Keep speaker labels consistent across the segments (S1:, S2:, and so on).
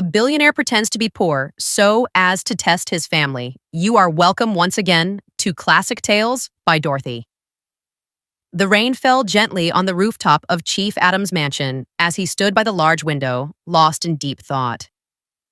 S1: A billionaire pretends to be poor so as to test his family. You are welcome once again to Classic Tales by Dorothy. The rain fell gently on the rooftop of Chief Adam's mansion as he stood by the large window, lost in deep thought.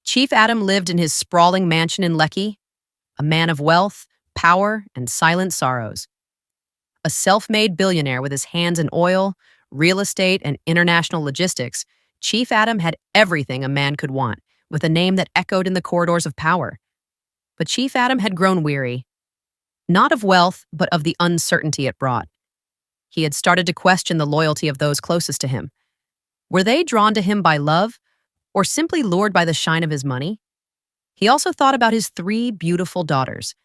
S1: Chief Adam lived in his sprawling mansion in Lekki, a man of wealth, power, and silent sorrows. A self-made billionaire with his hands in oil, real estate, and international logistics, Chief Adam had everything a man could want, with a name that echoed in the corridors of power. But Chief Adam had grown weary, not of wealth, but of the uncertainty it brought. He had started to question the loyalty of those closest to him. Were they drawn to him by love, or simply lured by the shine of his money? He also thought about his 3 beautiful daughters.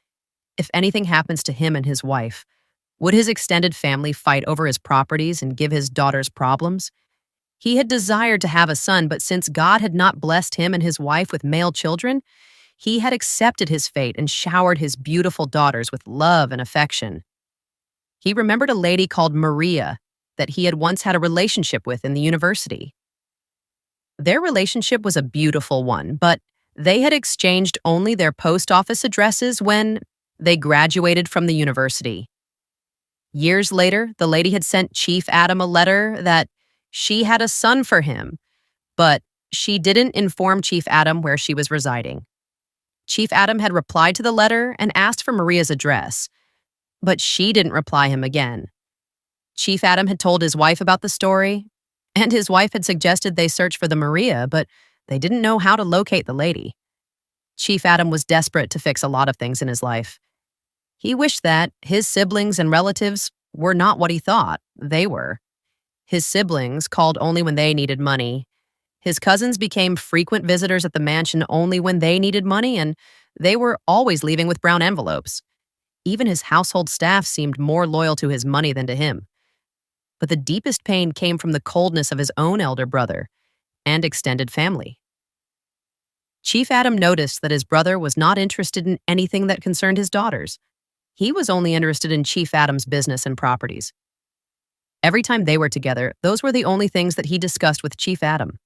S1: If anything happens to him and his wife, would his extended family fight over his properties and give his daughters problems? He had desired to have a son, but since God had not blessed him and his wife with male children, he had accepted his fate and showered his beautiful daughters with love and affection. He remembered a lady called Maria that he had once had a relationship with in the university. Their relationship was a beautiful one, but they had exchanged only their post office addresses when they graduated from the university. Years later, the lady had sent Chief Adam a letter that she had a son for him, but she didn't inform Chief Adam where she was residing. Chief Adam had replied to the letter and asked for Maria's address, but she didn't reply him again. Chief Adam had told his wife about the story, and his wife had suggested they search for the Maria, but they didn't know how to locate the lady. Chief Adam was desperate to fix a lot of things in his life. He wished that his siblings and relatives were not what he thought they were. His siblings called only when they needed money. His cousins became frequent visitors at the mansion only when they needed money, and they were always leaving with brown envelopes. Even his household staff seemed more loyal to his money than to him. But the deepest pain came from the coldness of his own elder brother and extended family. Chief Adam noticed that his brother was not interested in anything that concerned his daughters. He was only interested in Chief Adam's business and properties. Every time they were together, those were the only things that he discussed with Chief Adam.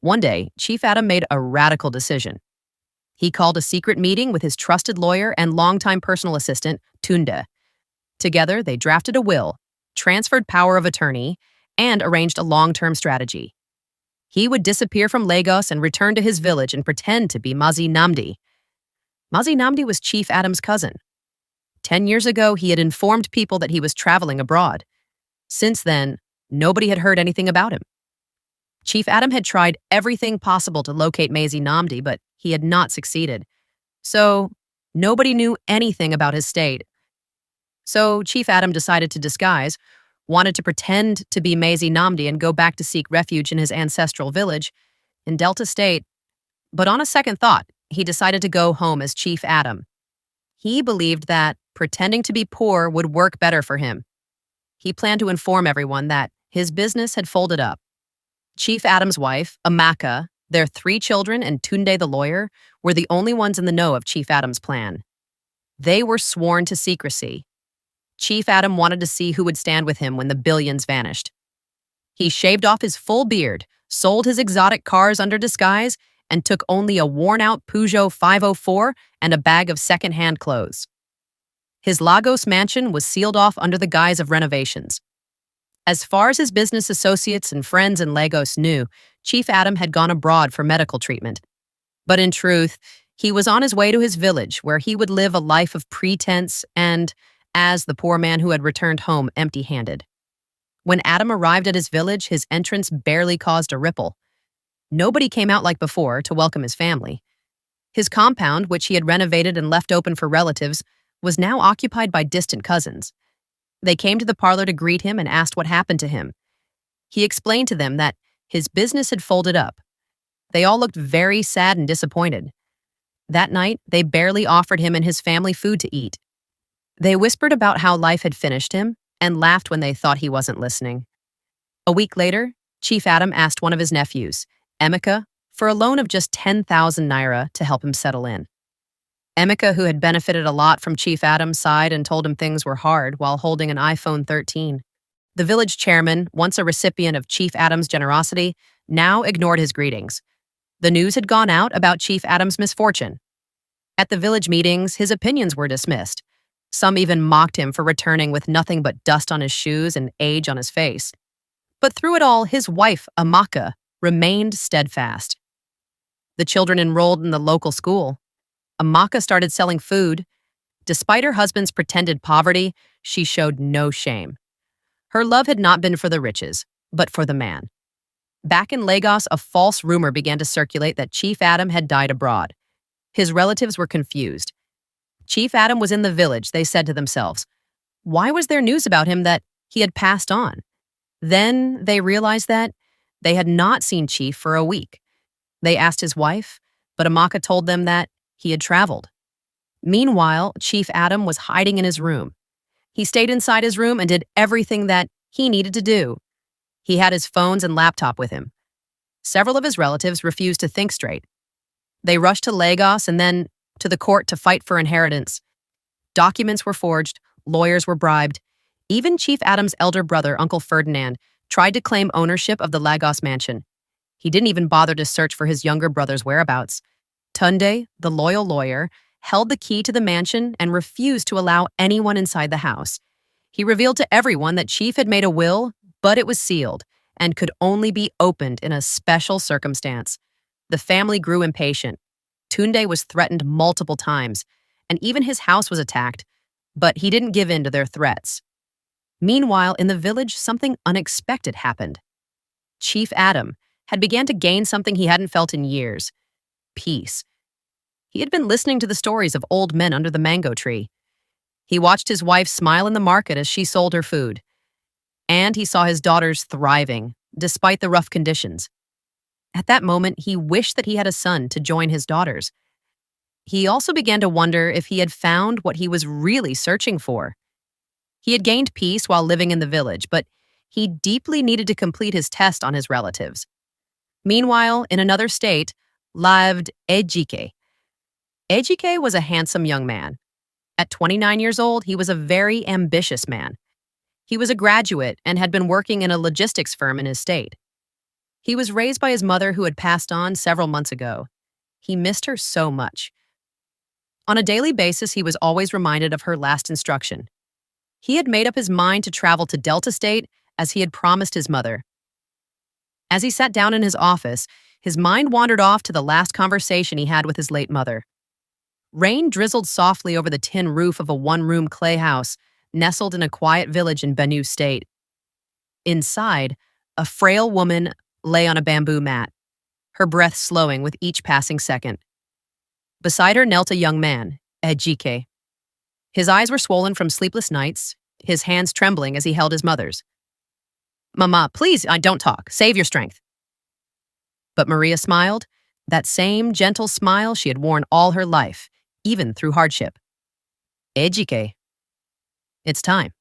S1: One day, Chief Adam made a radical decision. He called a secret meeting with his trusted lawyer and longtime personal assistant, Tunde. Together, they drafted a will, transferred power of attorney, and arranged a long-term strategy. He would disappear from Lagos and return to his village and pretend to be Mazi Namdi. Mazi Namdi was Chief Adam's cousin. 10 years ago, he had informed people that he was traveling abroad. Since then, nobody had heard anything about him. Chief Adam had tried everything possible to locate Mazi Namdi, but he had not succeeded. So, nobody knew anything about his state. So, Chief Adam decided to disguise, wanted to pretend to be Mazi Namdi and go back to seek refuge in his ancestral village in Delta State. But on a second thought, he decided to go home as Chief Adam. He believed that pretending to be poor would work better for him. He planned to inform everyone that his business had folded up. Chief Adam's wife, Amaka, their 3 children, and Tunde the lawyer were the only ones in the know of Chief Adam's plan. They were sworn to secrecy. Chief Adam wanted to see who would stand with him when the billions vanished. He shaved off his full beard, sold his exotic cars under disguise, and took only a worn-out Peugeot 504 and a bag of second-hand clothes. His Lagos mansion was sealed off under the guise of renovations. As far as his business associates and friends in Lagos knew, Chief Adam had gone abroad for medical treatment. But in truth, he was on his way to his village, where he would live a life of pretense and as the poor man who had returned home empty-handed. When Adam arrived at his village, his entrance barely caused a ripple. Nobody came out like before to welcome his family. His compound, which he had renovated and left open for relatives, was now occupied by distant cousins. They came to the parlor to greet him and asked what happened to him. He explained to them that his business had folded up. They all looked very sad and disappointed. That night, they barely offered him and his family food to eat. They whispered about how life had finished him and laughed when they thought he wasn't listening. A week later, Chief Adam asked one of his nephews, Emeka, for a loan of just 10,000 naira to help him settle in. Emeka, who had benefited a lot from Chief Adam's side and told him things were hard while holding an iPhone 13. The village chairman, once a recipient of Chief Adam's generosity, now ignored his greetings. The news had gone out about Chief Adam's misfortune. At the village meetings, his opinions were dismissed. Some even mocked him for returning with nothing but dust on his shoes and age on his face. But through it all, his wife, Amaka, remained steadfast. The children enrolled in the local school. Amaka started selling food. Despite her husband's pretended poverty, she showed no shame. Her love had not been for the riches, but for the man. Back in Lagos, a false rumor began to circulate that Chief Adam had died abroad. His relatives were confused. Chief Adam was in the village, they said to themselves. Why was there news about him that he had passed on? Then they realized that they had not seen Chief for a week. They asked his wife, but Amaka told them that he had traveled. Meanwhile, Chief Adam was hiding in his room. He stayed inside his room and did everything that he needed to do. He had his phones and laptop with him. Several of his relatives refused to think straight. They rushed to Lagos and then to the court to fight for inheritance. Documents were forged, lawyers were bribed. Even Chief Adam's elder brother, Uncle Ferdinand, tried to claim ownership of the Lagos mansion. He didn't even bother to search for his younger brother's whereabouts. Tunde, the loyal lawyer, held the key to the mansion and refused to allow anyone inside the house. He revealed to everyone that Chief had made a will, but it was sealed and could only be opened in a special circumstance. The family grew impatient. Tunde was threatened multiple times, and even his house was attacked, but he didn't give in to their threats. Meanwhile, in the village, something unexpected happened. Chief Adam had begun to gain something he hadn't felt in years: peace. He had been listening to the stories of old men under the mango tree. He watched his wife smile in the market as she sold her food. And he saw his daughters thriving, despite the rough conditions. At that moment, he wished that he had a son to join his daughters. He also began to wonder if he had found what he was really searching for. He had gained peace while living in the village, but he deeply needed to complete his test on his relatives. Meanwhile, in another state, lived Ejike. Ejike was a handsome young man. At 29 years old, he was a very ambitious man. He was a graduate and had been working in a logistics firm in his state. He was raised by his mother, who had passed on several months ago. He missed her so much. On a daily basis, he was always reminded of her last instruction. He had made up his mind to travel to Delta State as he had promised his mother. As he sat down in his office, his mind wandered off to the last conversation he had with his late mother. Rain drizzled softly over the tin roof of a one-room clay house nestled in a quiet village in Benue State. Inside, a frail woman lay on a bamboo mat, her breath slowing with each passing second. Beside her knelt a young man, Ejike. His eyes were swollen from sleepless nights, his hands trembling as he held his mother's. "Mama, please, don't talk. Save your strength." But Maria smiled, that same gentle smile she had worn all her life, even through hardship. "Ejike, it's time.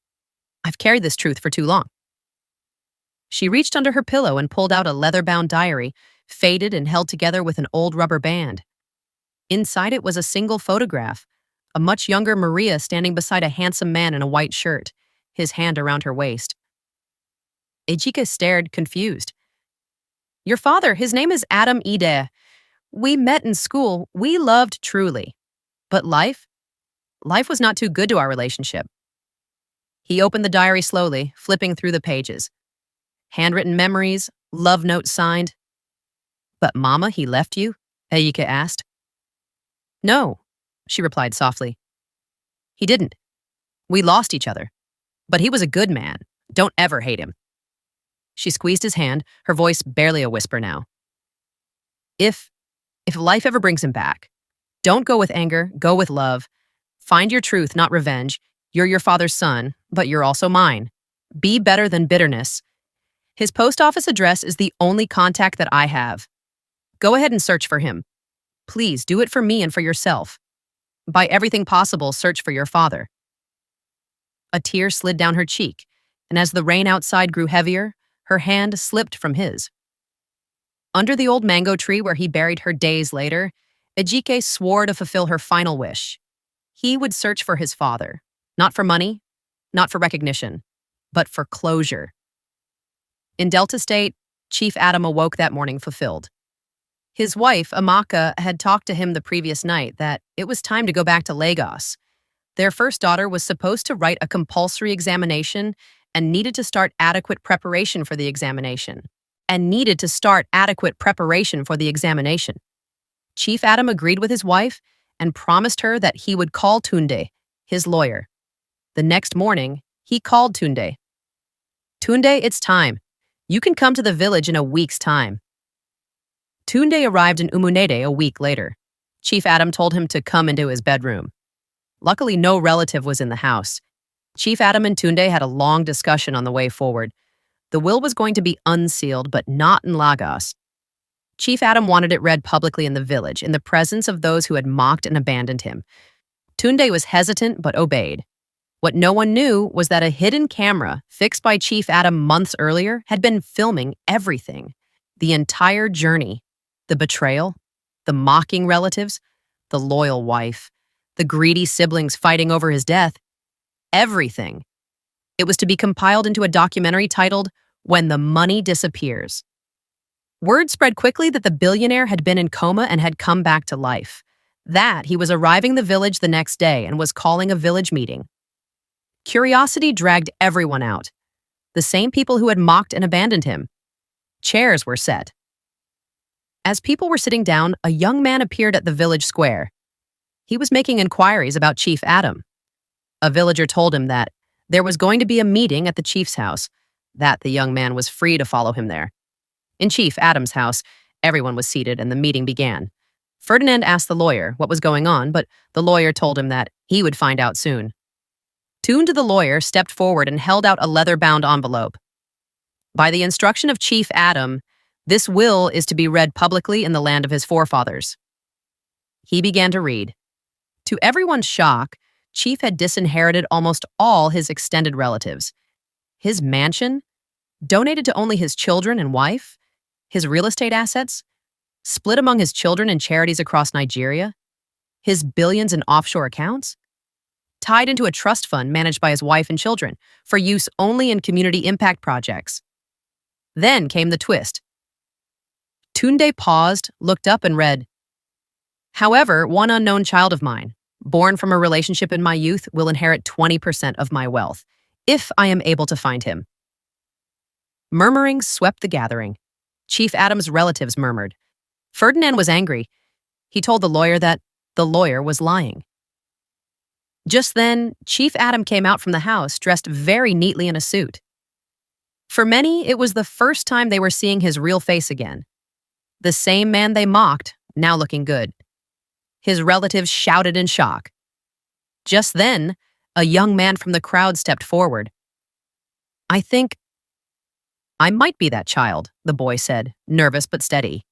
S1: I've carried this truth for too long." She reached under her pillow and pulled out a leather-bound diary, faded and held together with an old rubber band. Inside it was a single photograph, a much younger Maria standing beside a handsome man in a white shirt, his hand around her waist. Ejike stared, confused. "Your father, his name is Adam Ide. We met in school. We loved truly. But life was not too good to our relationship." He opened the diary slowly, flipping through the pages. Handwritten memories, love notes signed. "But Mama, he left you?" Ejike asked. "No," she replied softly. "He didn't. We lost each other. But he was a good man. Don't ever hate him." She squeezed his hand, her voice barely a whisper now. If life ever brings him back, don't go with anger, go with love. Find your truth, not revenge. You're your father's son, but you're also mine. Be better than bitterness. His post office address is the only contact that I have. Go ahead and search for him. Please do it for me and for yourself. By everything possible, search for your father." A tear slid down her cheek, and as the rain outside grew heavier, her hand slipped from his. Under the old mango tree where he buried her days later, Ejike swore to fulfill her final wish. He would search for his father, not for money, not for recognition, but for closure. In Delta State, Chief Adam awoke that morning fulfilled. His wife, Amaka, had talked to him the previous night that it was time to go back to Lagos. Their first daughter was supposed to write a compulsory examination and needed to start adequate preparation for the examination. Chief Adam agreed with his wife and promised her that he would call Tunde, his lawyer. The next morning, he called Tunde. Tunde, it's time. You can come to the village in a week's time. Tunde arrived in Umunede a week later. Chief Adam told him to come into his bedroom. Luckily, no relative was in the house. Chief Adam and Tunde had a long discussion on the way forward. The will was going to be unsealed, but not in Lagos. Chief Adam wanted it read publicly in the village, in the presence of those who had mocked and abandoned him. Tunde was hesitant, but obeyed. What no one knew was that a hidden camera, fixed by Chief Adam months earlier, had been filming everything. The entire journey. The betrayal, the mocking relatives, the loyal wife, the greedy siblings fighting over his death. Everything. It was to be compiled into a documentary titled, When the Money Disappears. Word spread quickly that the billionaire had been in coma and had come back to life. That he was arriving the village the next day and was calling a village meeting. Curiosity dragged everyone out. The same people who had mocked and abandoned him. Chairs were set. As people were sitting down, a young man appeared at the village square. He was making inquiries about Chief Adam. A villager told him that there was going to be a meeting at the chief's house, that the young man was free to follow him there. In Chief Adam's house, everyone was seated and the meeting began. Ferdinand asked the lawyer what was going on, but the lawyer told him that he would find out soon. Tunde, the lawyer, stepped forward and held out a leather-bound envelope. By the instruction of Chief Adam, this will is to be read publicly in the land of his forefathers. He began to read. To everyone's shock, Chief had disinherited almost all his extended relatives. His mansion, donated to only his children and wife, his real estate assets, split among his children and charities across Nigeria, his billions in offshore accounts, tied into a trust fund managed by his wife and children for use only in community impact projects. Then came the twist. Tunde paused, looked up, and read, However, one unknown child of mine, born from a relationship in my youth, will inherit 20% of my wealth, if I am able to find him. Murmurings swept the gathering. Chief Adam's relatives murmured. Ferdinand was angry. He told the lawyer that the lawyer was lying. Just then, Chief Adam came out from the house dressed very neatly in a suit. For many, it was the first time they were seeing his real face again. The same man they mocked, now looking good. His relatives shouted in shock. Just then, a young man from the crowd stepped forward. I think I might be that child, the boy said, nervous but steady.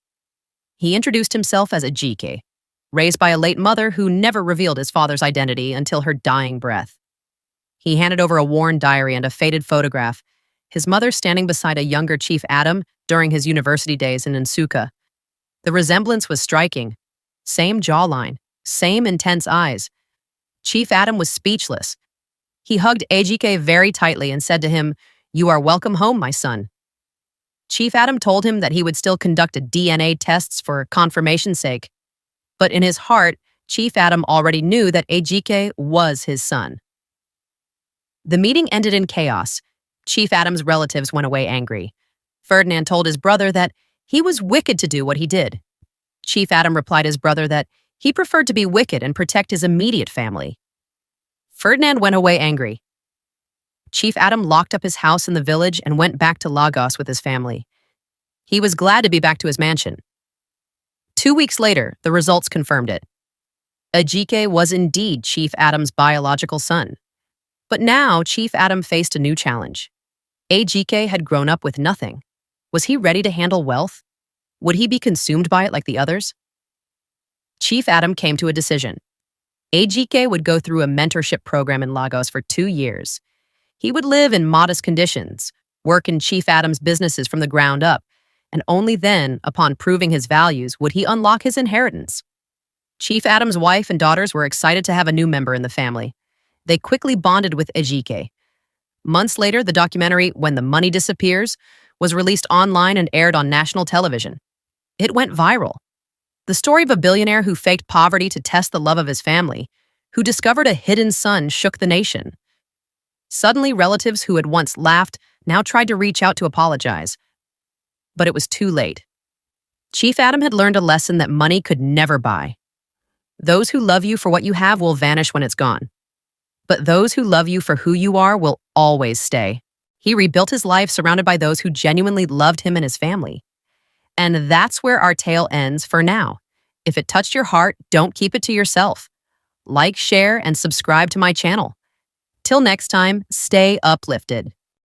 S1: He introduced himself as Ejike, raised by a late mother who never revealed his father's identity until her dying breath. He handed over a worn diary and a faded photograph, his mother standing beside a younger Chief Adam during his university days in Nsukka. The resemblance was striking. Same jawline, same intense eyes. Chief Adam was speechless. He hugged Ejike very tightly and said to him, You are welcome home, my son. Chief Adam told him that he would still conduct a DNA tests for confirmation's sake. But in his heart, Chief Adam already knew that Ejike was his son. The meeting ended in chaos. Chief Adam's relatives went away angry. Ferdinand told his brother that he was wicked to do what he did. Chief Adam replied his brother that he preferred to be wicked and protect his immediate family. Ferdinand went away angry. Chief Adam locked up his house in the village and went back to Lagos with his family. He was glad to be back to his mansion. 2 weeks later, the results confirmed it. Ejike was indeed Chief Adam's biological son. But now Chief Adam faced a new challenge. Ejike had grown up with nothing. Was he ready to handle wealth? Would he be consumed by it like the others? Chief Adam came to a decision. Ejike would go through a mentorship program in Lagos for 2 years. He would live in modest conditions, work in Chief Adam's businesses from the ground up, and only then, upon proving his values, would he unlock his inheritance. Chief Adam's wife and daughters were excited to have a new member in the family. They quickly bonded with Ejike. Months later, the documentary When the Money Disappears was released online and aired on national television. It went viral. The story of a billionaire who faked poverty to test the love of his family, who discovered a hidden son, shook the nation. Suddenly, relatives who had once laughed now tried to reach out to apologize. But it was too late. Chief Adam had learned a lesson that money could never buy. Those who love you for what you have will vanish when it's gone. But those who love you for who you are will always stay. He rebuilt his life surrounded by those who genuinely loved him and his family. And that's where our tale ends for now. If it touched your heart, don't keep it to yourself. Like, share, and subscribe to my channel. Till next time, stay uplifted.